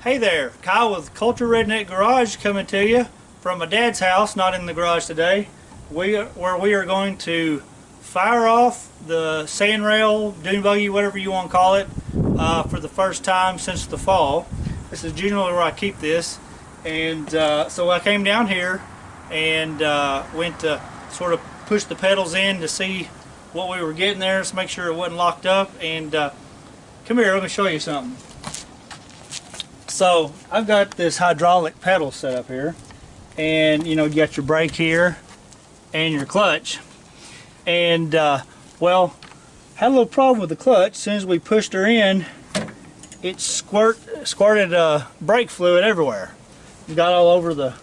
Hey there, Kyle with Culture Redneck Garage coming to you from my dad's house, not in the garage today, where we are going to fire off the sand rail, dune buggy, whatever you want to call it, for the first time since the fall. This is generally where I keep this, and so I came down here and went to sort of push the pedals in to see what we were getting there, to make sure it wasn't locked up. And come here, let me show you something. So I've got this hydraulic pedal set up here, and you got your brake here and your clutch, and well, had a little problem with the clutch. As soon as we pushed her in, it squirted brake fluid everywhere. It got all over the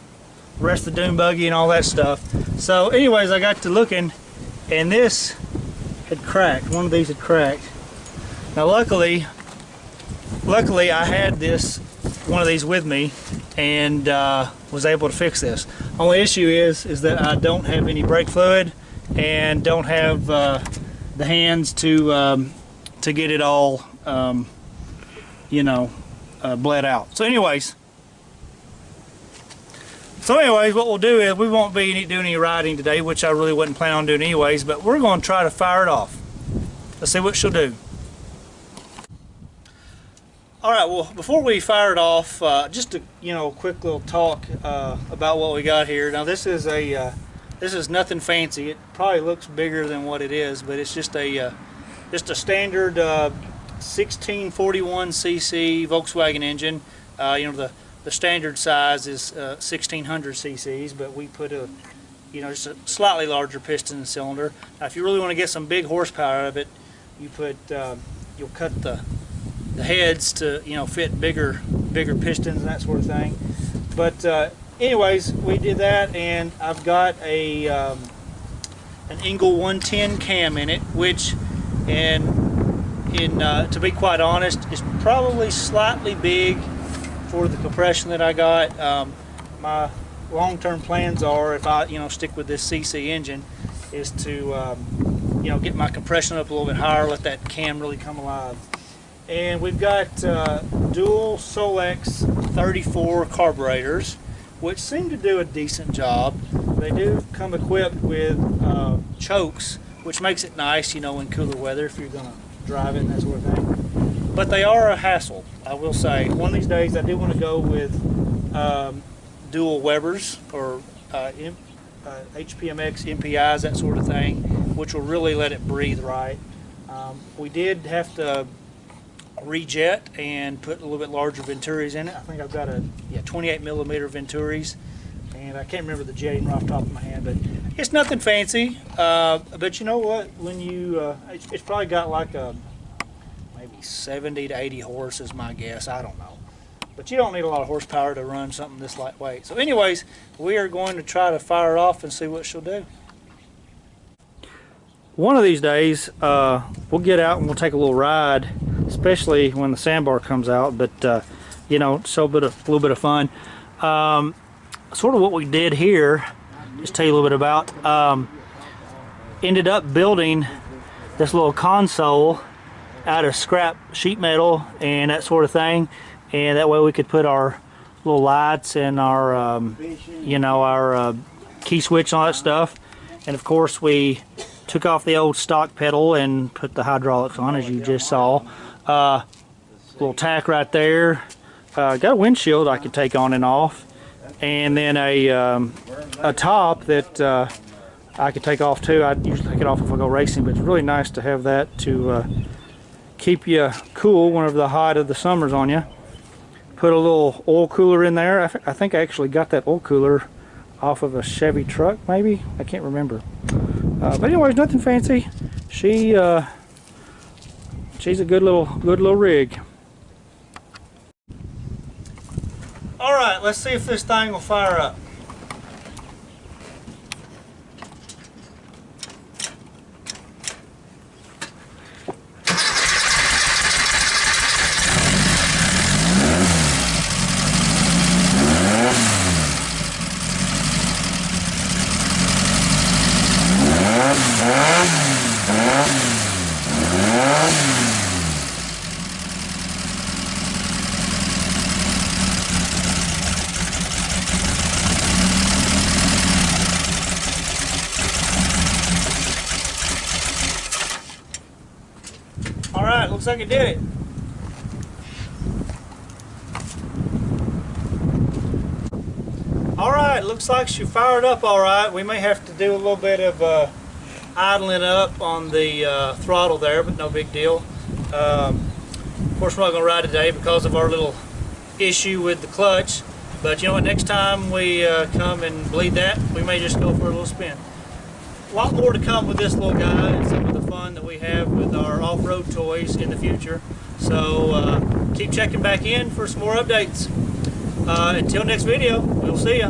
rest of the dune buggy and all that stuff. So anyways, I got to looking, and this had cracked. One of these had cracked. Now luckily I had one of these with me, and was able to fix this. Only issue is that I don't have any brake fluid and don't have the hands to get it all bled out. So anyways, what we'll do is we won't be doing any riding today, which I really wasn't planning on doing anyways, but we're going to try to fire it off. Let's see what she'll do. Alright, well, before we fire it off, just a quick little talk about what we got here. Now this is nothing fancy. It probably looks bigger than what it is, but it's just a standard 1641cc Volkswagen engine. The standard size is 1600 cc's, but we put just a slightly larger piston and cylinder. Now, if you really want to get some big horsepower out of it, you'll cut the heads to fit bigger pistons and that sort of thing. But anyways, we did that, and I've got an Engel 110 cam in it, which to be quite honest, is probably slightly big for the compression that I got. My long-term plans are, if I stick with this CC engine, is to get my compression up a little bit higher, let that cam really come alive. And we've got dual Solex 34 carburetors, which seem to do a decent job. They do come equipped with chokes, which makes it nice, in cooler weather if you're going to drive it and that sort of thing. But they are a hassle, I will say. One of these days I do want to go with dual Webers or HPMX MPIs, that sort of thing, which will really let it breathe right. We did have to rejet and put a little bit larger Venturis in it. I think I've got a 28 millimeter Venturis, and I can't remember the jetting off the top of my head, but it's nothing fancy. But you know what? When it's probably got like maybe 70 to 80 horse is my guess. I don't know, but you don't need a lot of horsepower to run something this lightweight. So anyways, we are going to try to fire it off and see what she'll do. One of these days, we'll get out and we'll take a little ride, especially when the sandbar comes out, but so a little bit of fun. Sort of what we did here, just tell you a little bit about, ended up building this little console out of scrap sheet metal and that sort of thing, and that way we could put our little lights and our our key switch and all that stuff. And of course we took off the old stock pedal and put the hydraulics on, as you just saw. Little tack right there. Got a windshield I could take on and off, and then a top that I could take off too. I usually take it off if I go racing, but it's really nice to have that to keep you cool whenever the height of the summer's on you. Put a little oil cooler in there. I think I actually got that oil cooler off of a Chevy truck, maybe. I can't remember. But anyways, nothing fancy. She's a good little rig. All right, let's see if this thing will fire up. All right, looks like it did it. All right, looks like she fired up all right. We may have to do a little bit of idling up on the throttle there, but no big deal. Of course, we're not going to ride today because of our little issue with the clutch. But you know what, next time we come and bleed that, we may just go for a little spin. A lot more to come with this little guy and some of the fun that we have with our off-road toys in the future. So keep checking back in for some more updates. Until next video, we'll see ya.